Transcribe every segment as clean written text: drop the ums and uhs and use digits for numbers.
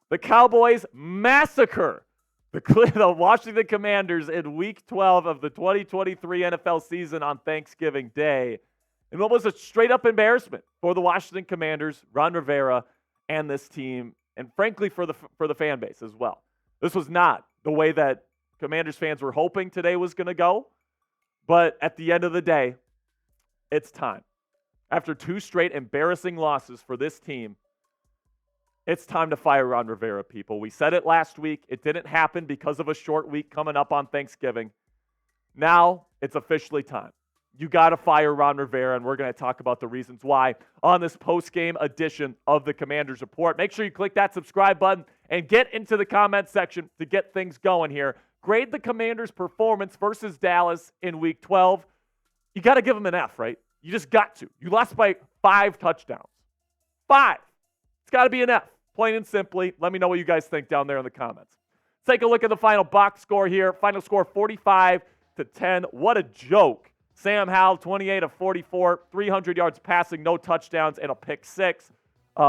The Cowboys massacre the Washington Commanders in Week 12 of the 2023 NFL season on Thanksgiving Day. And what was a straight-up embarrassment for the Washington Commanders, Ron Rivera, and this team, and frankly for the fan base as well. This was not the way that Commanders fans were hoping today was going to go. But at the end of the day, it's time. After 2 straight embarrassing losses for this team, it's time to fire Ron Rivera, people. We said it last week. It didn't happen because of a short week coming up on Thanksgiving. Now it's officially time. You got to fire Ron Rivera, and we're going to talk about the reasons why on this post-game edition of the Commanders Report. Make sure you click that subscribe button and get into the comment section to get things going here. Grade the Commanders' performance versus Dallas in Week 12. You got to give them an F, right? You just got to. You lost by 5 touchdowns. 5. It's got to be an F. Plain and simply. Let me know what you guys think down there in the comments. Take a look at the final box score here. Final score 45-10. What a joke. Sam Howell, 28 of 44, 300 yards passing, no touchdowns, and a pick 6.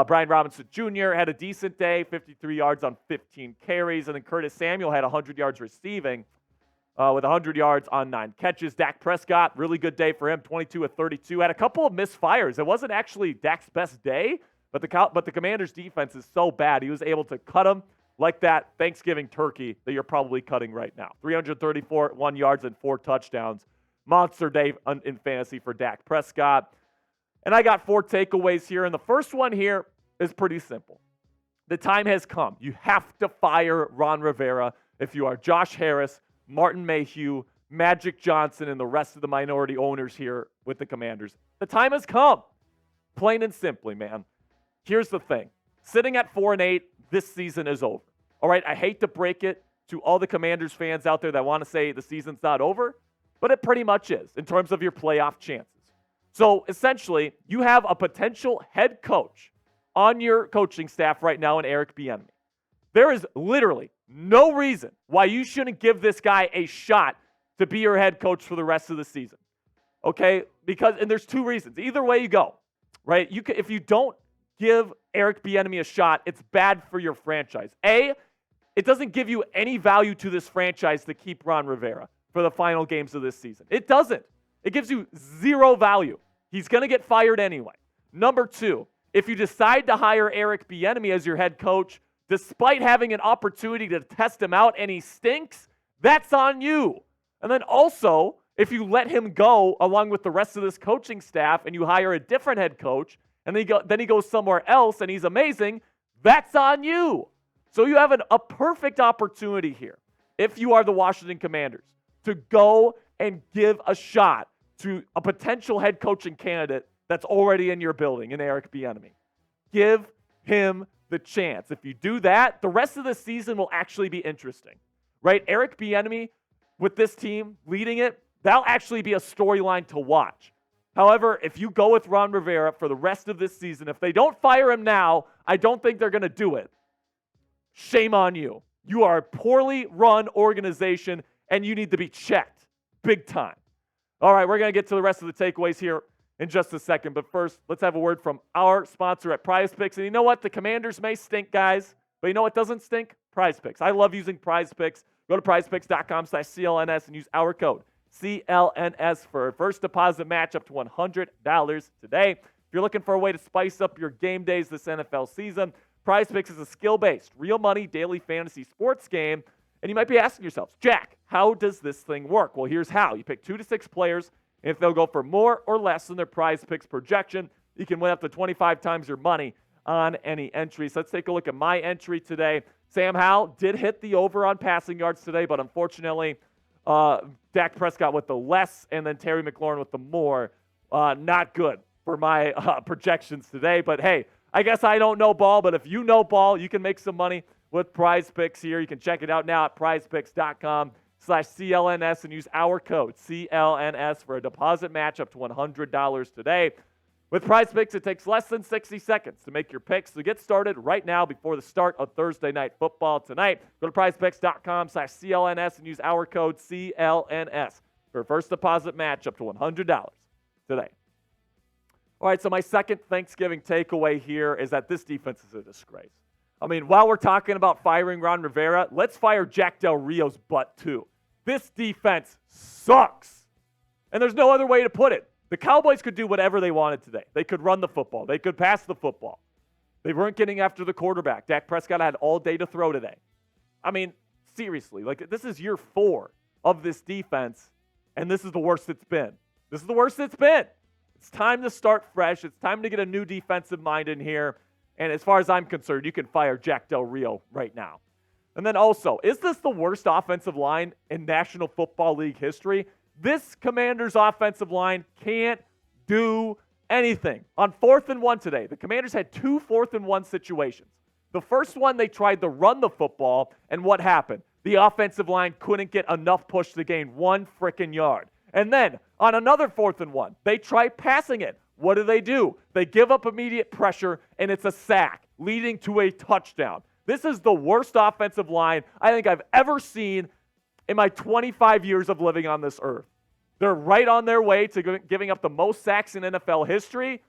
Brian Robinson Jr. had a decent day, 53 yards on 15 carries. And then Curtis Samuel had 100 yards receiving with 100 yards on 9 catches. Dak Prescott, really good day for him, 22 of 32. Had a couple of misfires. It wasn't actually Dak's best day, but the Commanders' defense is so bad, he was able to cut them like that Thanksgiving turkey that you're probably cutting right now. 334 yards and 4 touchdowns. Monster day in fantasy for Dak Prescott. And I got 4 takeaways here. And the first one here is pretty simple. The time has come. You have to fire Ron Rivera if you are Josh Harris, Martin Mayhew, Magic Johnson, and the rest of the minority owners here with the Commanders. The time has come. Plain and simply, man. Here's the thing. Sitting at 4-8, this season is over. All right, I hate to break it to all the Commanders fans out there that want to say the season's not over, but it pretty much is in terms of your playoff chances. So essentially, you have a potential head coach on your coaching staff right now in Eric Bieniemy. There is literally no reason why you shouldn't give this guy a shot to be your head coach for the rest of the season. Okay? And there's 2 reasons. Either way you go, right? If you don't give Eric Bieniemy a shot, it's bad for your franchise. A, it doesn't give you any value to this franchise to keep Ron Rivera for the final games of this season. It doesn't. It gives you 0 value. He's going to get fired anyway. Number 2, if you decide to hire Eric Bieniemy as your head coach, despite having an opportunity to test him out and he stinks, that's on you. And then also, if you let him go along with the rest of this coaching staff and you hire a different head coach, and then he goes somewhere else and he's amazing, that's on you. So you have a perfect opportunity here, if you are the Washington Commanders, to go and give a shot to a potential head coaching candidate that's already in your building, in Eric Bieniemy. Give him the chance. If you do that, the rest of the season will actually be interesting, right? Eric Bieniemy with this team leading it, that'll actually be a storyline to watch. However, if you go with Ron Rivera for the rest of this season, if they don't fire him now, I don't think they're going to do it. Shame on you. You are a poorly run organization, and you need to be checked big time. All right, we're going to get to the rest of the takeaways here in just a second. But first, let's have a word from our sponsor at Prize Picks. And you know what? The Commanders may stink, guys, but you know what doesn't stink? Prize Picks. I love using Prize Picks. Go to prizepicks.com/CLNS and use our code CLNS for a first deposit match up to $100 today. If you're looking for a way to spice up your game days this NFL season, Prize Picks is a skill-based, real money daily fantasy sports game. And you might be asking yourselves, Jack, how does this thing work? Well, here's how. You pick 2 to 6 players, and if they'll go for more or less than their Prize Picks projection, you can win up to 25 times your money on any entry. So let's take a look at my entry today. Sam Howell did hit the over on passing yards today, but unfortunately, Dak Prescott with the less and then Terry McLaurin with the more. Not good for my projections today. But hey, I guess I don't know ball, but if you know ball, you can make some money with Prize Picks here. You can check it out now at prizepicks.com/CLNS and use our code CLNS for a deposit match up to $100 today. With Prize Picks, it takes less than 60 seconds to make your picks. So get started right now before the start of Thursday Night Football tonight. Go to prizepicks.com/CLNS and use our code CLNS for a first deposit match up to $100 today. All right, so my second Thanksgiving takeaway here is that this defense is a disgrace. I mean, while we're talking about firing Ron Rivera, let's fire Jack Del Rio's butt too. This defense sucks. And there's no other way to put it. The Cowboys could do whatever they wanted today. They could run the football. They could pass the football. They weren't getting after the quarterback. Dak Prescott had all day to throw today. I mean, seriously, like this is year 4 of this defense, and this is the worst it's been. This is the worst it's been. It's time to start fresh. It's time to get a new defensive mind in here. And as far as I'm concerned, you can fire Jack Del Rio right now. And then also, is this the worst offensive line in National Football League history? This Commanders offensive line can't do anything. On 4th and 1 today, the Commanders had 2 4th and 1 situations. The first one, they tried to run the football, and what happened? The offensive line couldn't get enough push to gain 1 frickin' yard. And then, on another 4th and 1, they try passing it. What do? They give up immediate pressure, and it's a sack, leading to a touchdown. This is the worst offensive line I think I've ever seen in my 25 years of living on this earth. They're right on their way to giving up the most sacks in NFL history.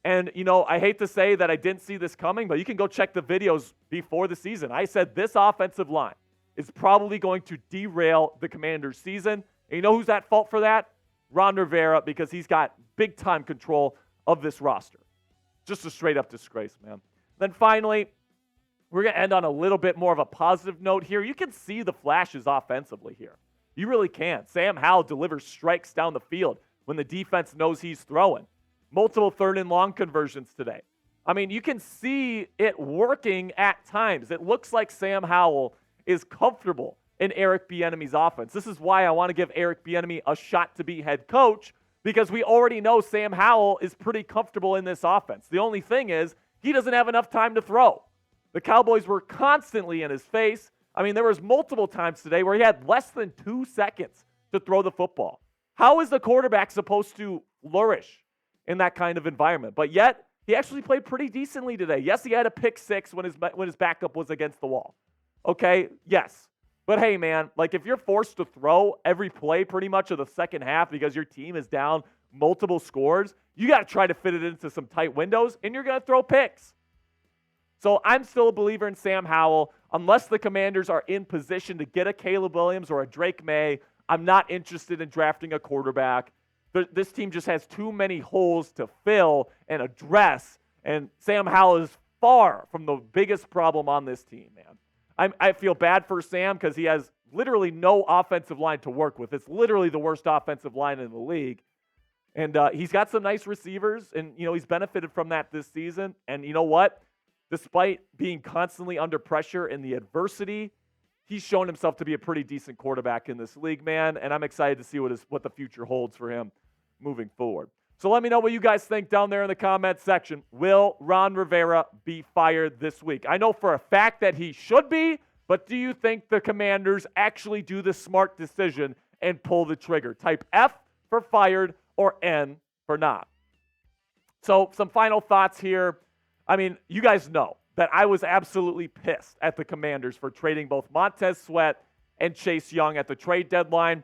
And, I hate to say that I didn't see this coming, but you can go check the videos before the season. I said this offensive line is probably going to derail the Commanders' season. And you know who's at fault for that? Ron Rivera, because he's got big-time control of this roster. Just a straight-up disgrace, man. Then finally, we're going to end on a little bit more of a positive note here. You can see the flashes offensively here. You really can. Sam Howell delivers strikes down the field when the defense knows he's throwing. Multiple 3rd and long conversions today. I mean, you can see it working at times. It looks like Sam Howell is comfortable in Eric Bieniemy's offense. This is why I want to give Eric Bieniemy a shot to be head coach, because we already know Sam Howell is pretty comfortable in this offense. The only thing is he doesn't have enough time to throw. The Cowboys were constantly in his face. I mean, there was multiple times today where he had less than 2 seconds to throw the football. How is the quarterback supposed to flourish in that kind of environment? But yet, he actually played pretty decently today. Yes, he had a pick 6 when his backup was against the wall. Okay, yes. But hey, man, like if you're forced to throw every play pretty much of the second half because your team is down multiple scores, you got to try to fit it into some tight windows, and you're going to throw picks. So I'm still a believer in Sam Howell. Unless the Commanders are in position to get a Caleb Williams or a Drake May, I'm not interested in drafting a quarterback. This team just has too many holes to fill and address, and Sam Howell is far from the biggest problem on this team, man. I feel bad for Sam because he has literally no offensive line to work with. It's literally the worst offensive line in the league. And he's got some nice receivers, and, he's benefited from that this season. And you know what? Despite being constantly under pressure in the adversity, he's shown himself to be a pretty decent quarterback in this league, man. And I'm excited to see what the future holds for him moving forward. So let me know what you guys think down there in the comments section. Will Ron Rivera be fired this week? I know for a fact that he should be, but do you think the Commanders actually do the smart decision and pull the trigger? Type F for fired or N for not. So some final thoughts here. I mean, you guys know that I was absolutely pissed at the Commanders for trading both Montez Sweat and Chase Young at the trade deadline.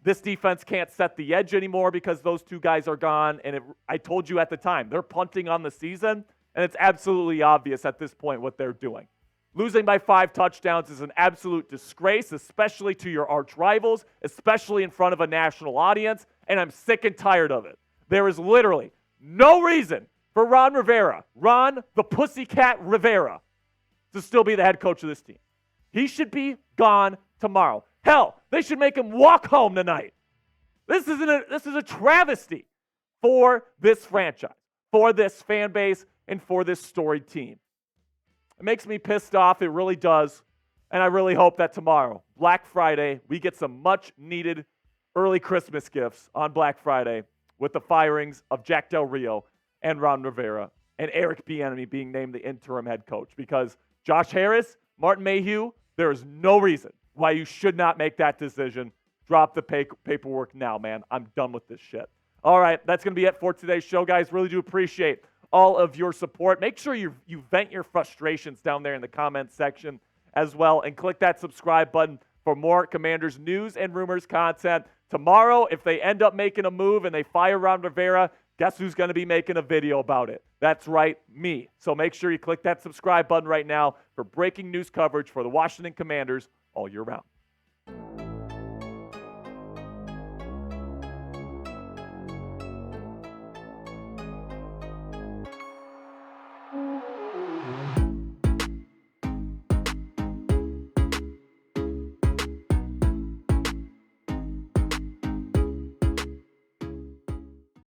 This defense can't set the edge anymore because those 2 guys are gone. And I told you at the time, they're punting on the season, and it's absolutely obvious at this point what they're doing. Losing by 5 touchdowns is an absolute disgrace, especially to your arch rivals, especially in front of a national audience, and I'm sick and tired of it. There is literally no reason for Ron Rivera, Ron the Pussycat Rivera, to still be the head coach of this team. He should be gone tomorrow. Hell, they should make him walk home tonight. This is a travesty for this franchise, for this fan base, and for this storied team. It makes me pissed off. It really does. And I really hope that tomorrow, Black Friday, we get some much-needed early Christmas gifts on Black Friday with the firings of Jack Del Rio and Ron Rivera, and Eric Bieniemy being named the interim head coach. Because Josh Harris, Martin Mayhew, there is no reason why you should not make that decision. Drop the paperwork now, man. I'm done with this shit. All right, that's going to be it for today's show, guys. Really do appreciate all of your support. Make sure you vent your frustrations down there in the comments section as well, and click that subscribe button for more Commanders news and rumors content. Tomorrow, if they end up making a move and they fire Ron Rivera, guess who's going to be making a video about it? That's right, me. So make sure you click that subscribe button right now for breaking news coverage for the Washington Commanders all year round.